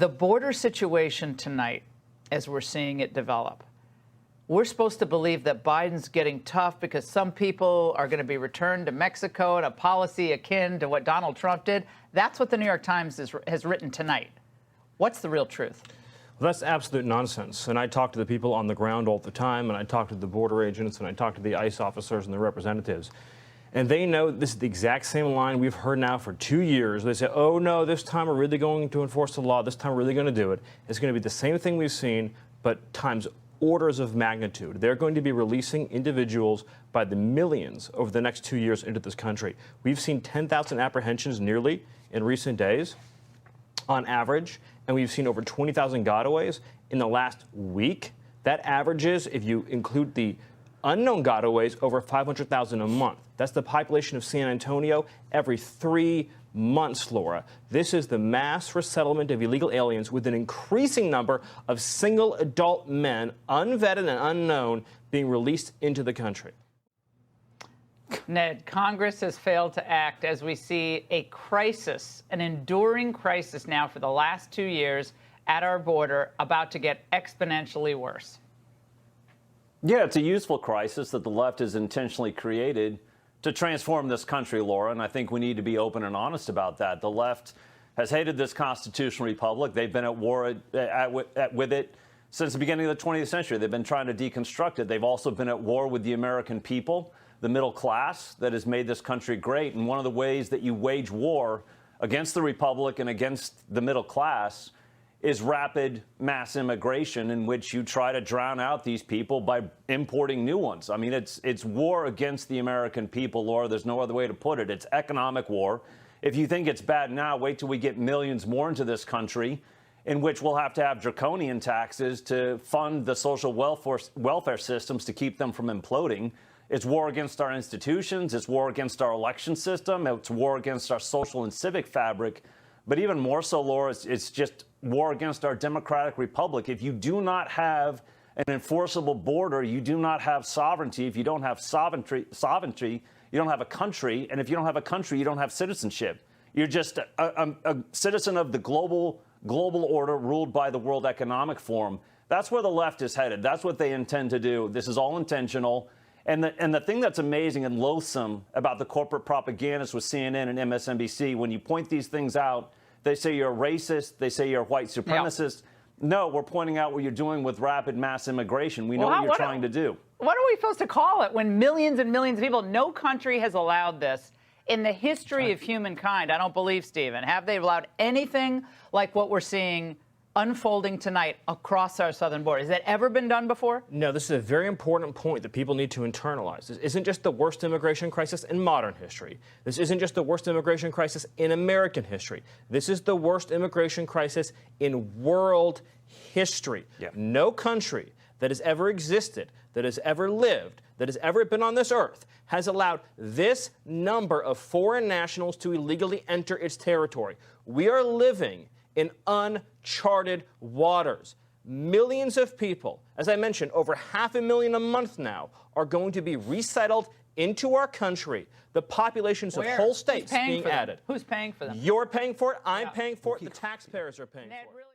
The border situation tonight, as we're seeing it develop, we're supposed to believe that Biden's getting tough because some people are going to be returned to Mexico in a policy akin to what Donald Trump did. That's what the New York Times has written tonight. What's the real truth? Well, that's absolute nonsense. And I talk to the people on the ground all the time, and I talk to the border agents, and I talk to the ICE officers and the representatives. And they know this is the exact same line we've heard now for 2 years. They say, oh, no, this time we're really going to enforce the law. This time we're really going to do it. It's going to be the same thing we've seen, but times orders of magnitude. They're going to be releasing individuals by the millions over the next 2 years into this country. We've seen 10,000 apprehensions nearly in recent days on average, and we've seen over 20,000 gotaways in the last week. That averages, if you include the unknown gotaways, over 500,000 a month. That's the population of San Antonio every 3 months, Laura. This is the mass resettlement of illegal aliens with an increasing number of single adult men, unvetted and unknown, being released into the country. Ned, Congress has failed to act as we see a crisis, an enduring crisis now for the last 2 years at our border, about to get exponentially worse. Yeah, it's a useful crisis that the left has intentionally created to transform this country, Laura, and I think we need to be open and honest about that. The left has hated this constitutional republic. They've been at war with it since the beginning of the 20th century. They've been trying to deconstruct it. They've also been at war with the American people, the middle class that has made this country great. And one of the ways that you wage war against the republic and against the middle class is rapid mass immigration, in which you try to drown out these people by importing new ones. I mean, it's war against the American people, Laura. There's no other way to put it. It's economic war. If you think it's bad now, wait till we get millions more into this country, in which we'll have to have draconian taxes to fund the social welfare systems to keep them from imploding. It's war against our institutions. It's war against our election system. It's war against our social and civic fabric. But even more so, Laura, it's just war against our democratic republic. If you do not have an enforceable border, you do not have sovereignty. If you don't have sovereignty, you don't have a country. And if you don't have a country, you don't have citizenship. You're just a citizen of the global order ruled by the World Economic Forum. That's where the left is headed. That's what they intend to do. This is all intentional. And the thing that's amazing and loathsome about the corporate propagandists with CNN and MSNBC, when you point these things out, they say you're a racist, they say you're a white supremacist. Yeah. No, we're pointing out what you're doing with rapid mass immigration. We know what you're trying to do. What are we supposed to call it when millions and millions of people, no country has allowed this in the history of humankind? I don't believe, Stephen. Have they allowed anything like what we're seeing unfolding tonight across our southern border? Has that ever been done before? No, this is a very important point that people need to internalize. This isn't just the worst immigration crisis in modern history. This isn't just the worst immigration crisis in American history. This is the worst immigration crisis in world history. Yeah. No country that has ever existed, that has ever lived, that has ever been on this earth has allowed this number of foreign nationals to illegally enter its territory. We are living in uncharted waters. Millions of people, as I mentioned, over 500,000 a month now, are going to be resettled into our country. The populations of whole states being added. Who's paying for them? You're paying for it. I'm paying for it. The taxpayers are paying for it.